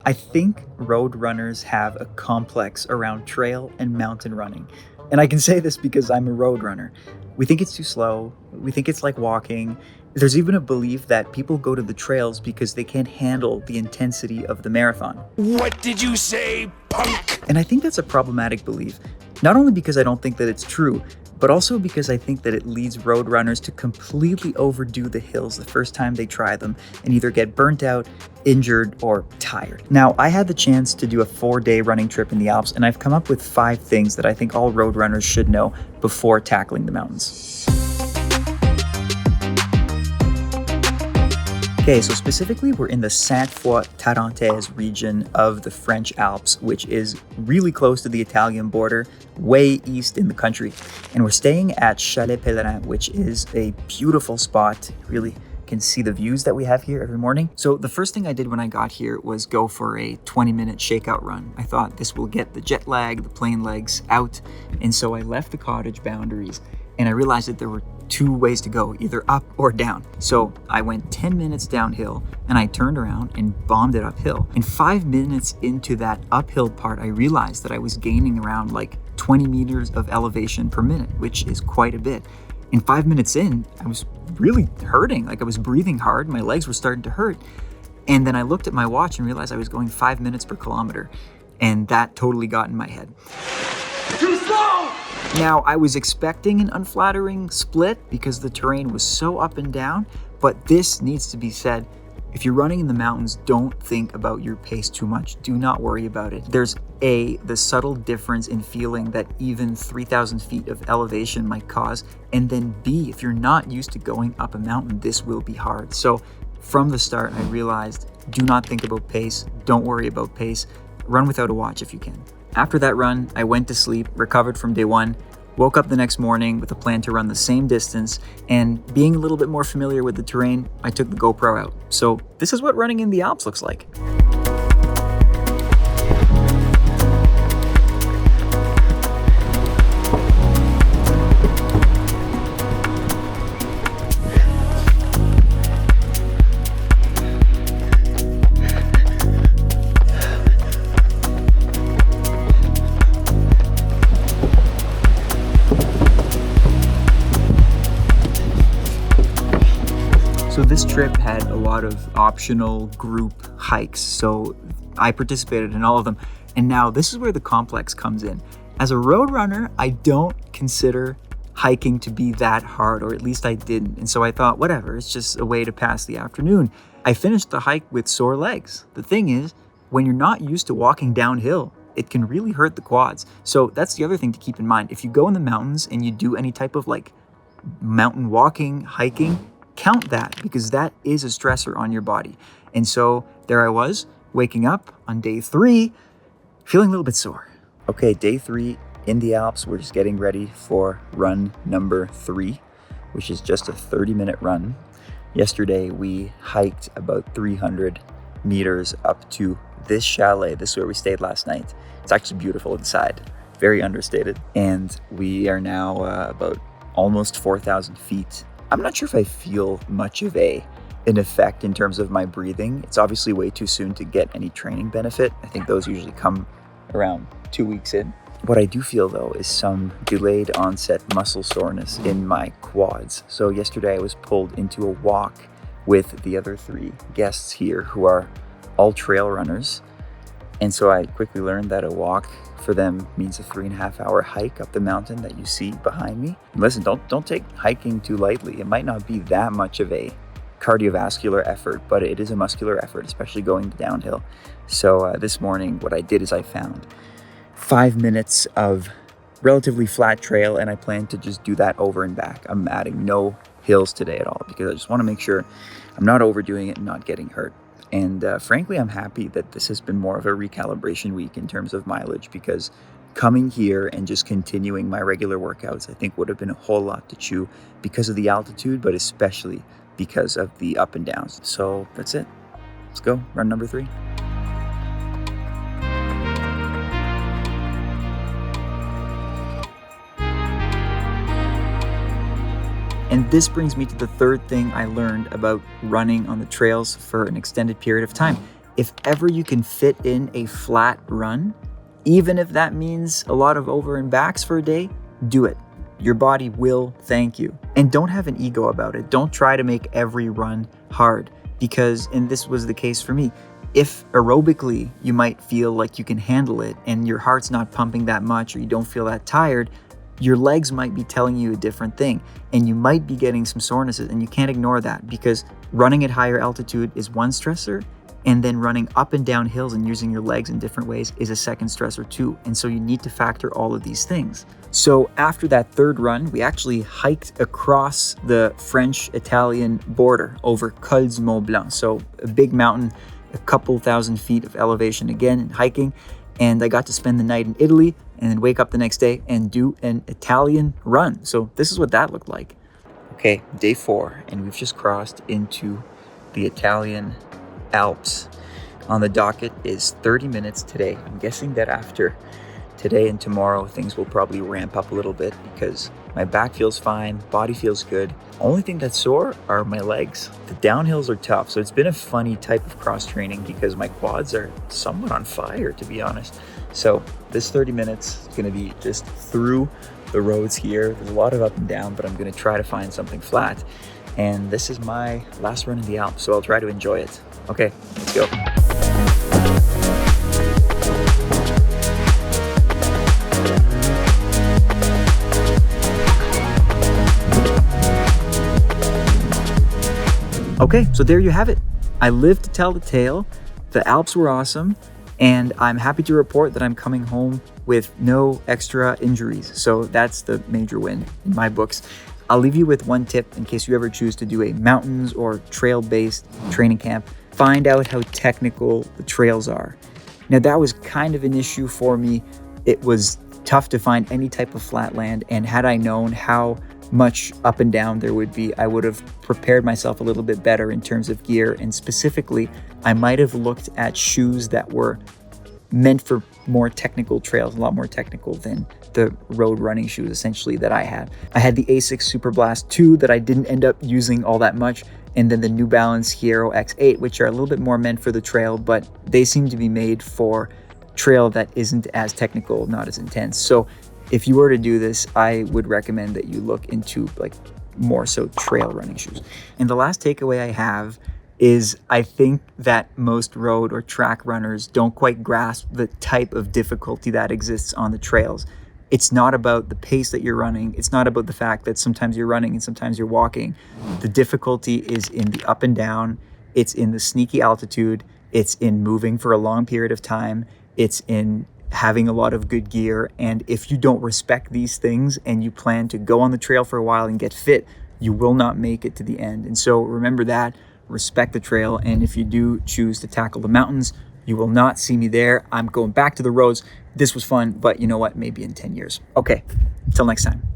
I think road runners have a complex around trail and mountain running. And I can say this because I'm a road runner. We think it's too slow. We think it's like walking. There's even a belief that people go to the trails because they can't handle the intensity of the marathon. What did you say, punk? And I think that's a problematic belief, not only because I don't think that it's true, but also because I think that it leads road runners to completely overdo the hills the first time they try them and either get burnt out, injured, or tired. Now, I had the chance to do a 4-day running trip in the Alps, and I've come up with 5 things that I think all road runners should know before tackling the mountains. Okay, so specifically, we're in the Sainte-Foy-Tarentaise region of the French Alps, which is really close to the Italian border, way east in the country. And we're staying at Chalet Pèlerin, which is a beautiful spot. You really can see the views that we have here every morning. So the first thing I did when I got here was go for a 20-minute shakeout run. I thought this will get the jet lag, the plane legs out. And so I left the cottage boundaries and I realized that there were 2 ways to go, either up or down. So I went 10 minutes downhill and I turned around and bombed it uphill. And 5 minutes into that uphill part, I realized that I was gaining around like 20 meters of elevation per minute, which is quite a bit. And 5 minutes in, I was really hurting. Like I was breathing hard. My legs were starting to hurt. And then I looked at my watch and realized I was going 5 minutes per kilometer. And that totally got in my head. Too slow! Now, I was expecting an unflattering split because the terrain was so up and down, but this needs to be said. If you're running in the mountains, don't think about your pace too much. Do not worry about it. There's the subtle difference in feeling that even 3,000 feet of elevation might cause, and then B, if you're not used to going up a mountain, this will be hard. So from the start, I realized, do not think about pace. Don't worry about pace. Run without a watch if you can. After that run, I went to sleep, recovered from day 1, woke up the next morning with a plan to run the same distance, and being a little bit more familiar with the terrain, I took the GoPro out. So this is what running in the Alps looks like. So this trip had a lot of optional group hikes, so I participated in all of them. And now this is where the complex comes in. As a road runner, I don't consider hiking to be that hard, or at least I didn't. And so I thought, whatever, it's just a way to pass the afternoon. I finished the hike with sore legs. The thing is, when you're not used to walking downhill, it can really hurt the quads. So that's the other thing to keep in mind. If you go in the mountains and you do any type of like mountain walking, hiking, count that, because that is a stressor on your body. And so there I was, waking up on day 3, feeling a little bit sore. Okay, day 3 in the Alps. We're just getting ready for run number 3, which is just a 30-minute run. Yesterday, we hiked about 300 meters up to this chalet. This is where we stayed last night. It's actually beautiful inside, very understated. And we are now about almost 4,000 feet. I'm not sure if I feel much of an effect in terms of my breathing. It's obviously way too soon to get any training benefit. I think those usually come around 2 weeks in. What I do feel though is some delayed onset muscle soreness in my quads. So yesterday I was pulled into a walk with the other 3 guests here who are all trail runners. And so I quickly learned that a walk for them means a 3.5-hour hike up the mountain that you see behind me. Listen, don't take hiking too lightly. It might not be that much of a cardiovascular effort, but it is a muscular effort, especially going downhill. So this morning, what I did is I found 5 minutes of relatively flat trail, and I plan to just do that over and back. I'm adding no hills today at all because I just want to make sure I'm not overdoing it and not getting hurt. And frankly, I'm happy that this has been more of a recalibration week in terms of mileage, because coming here and just continuing my regular workouts, I think would have been a whole lot to chew because of the altitude, but especially because of the up and downs. So that's it. Let's go. Run number 3. And this brings me to the third thing I learned about running on the trails for an extended period of time. if ever you can fit in a flat run, even if that means a lot of over and backs for a day, do it. Your body will thank you. And don't have an ego about it. Don't try to make every run hard because, and this was the case for me, if aerobically you might feel like you can handle it and your heart's not pumping that much or you don't feel that tired, your legs might be telling you a different thing and you might be getting some sorenesses, and you can't ignore that because running at higher altitude is one stressor, and then running up and down hills and using your legs in different ways is a second stressor too. And so you need to factor all of these things. So after that third run, we actually hiked across the French-Italian border over Col du Mont Blanc. So a big mountain, a couple thousand feet of elevation again, and hiking. And I got to spend the night in Italy and then wake up the next day and do an Italian run. So this is what that looked like. Okay, day 4, and we've just crossed into the Italian Alps. On the docket is 30 minutes today. I'm guessing that after today and tomorrow, things will probably ramp up a little bit because my back feels fine, body feels good. Only thing that's sore are my legs. The downhills are tough, so it's been a funny type of cross training because my quads are somewhat on fire, to be honest. So this 30 minutes is gonna be just through the roads here. There's a lot of up and down, but I'm gonna try to find something flat. And this is my last run in the Alps, so I'll try to enjoy it. Okay, let's go. Okay, so there you have it. I lived to tell the tale. The Alps were awesome, and I'm happy to report that I'm coming home with no extra injuries. So that's the major win in my books. I'll leave you with one tip in case you ever choose to do a mountains or trail-based training camp. Find out how technical the trails are. Now that was kind of an issue for me. It was tough to find any type of flat land, and had I known how much up and down there would be, I would have prepared myself a little bit better in terms of gear, and specifically, I might have looked at shoes that were meant for more technical trails, a lot more technical than the road running shoes essentially that I had. I had the Asics Super Blast 2 that I didn't end up using all that much, and then the New Balance Hero X8, which are a little bit more meant for the trail, but they seem to be made for trail that isn't as technical, not as intense. So if you were to do this, I would recommend that you look into like more so trail running shoes. And the last takeaway I have is I think that most road or track runners don't quite grasp the type of difficulty that exists on the trails. It's not about the pace that you're running. It's not about the fact that sometimes you're running and sometimes you're walking. The difficulty is in the up and down. It's in the sneaky altitude. It's in moving for a long period of time. It's in having a lot of good gear. And if you don't respect these things and you plan to go on the trail for a while and get fit, you will not make it to the end. And so remember that, respect the trail. And if you do choose to tackle the mountains, you will not see me there. I'm going back to the roads. This was fun, but you know what? Maybe in 10 years. Okay, until next time.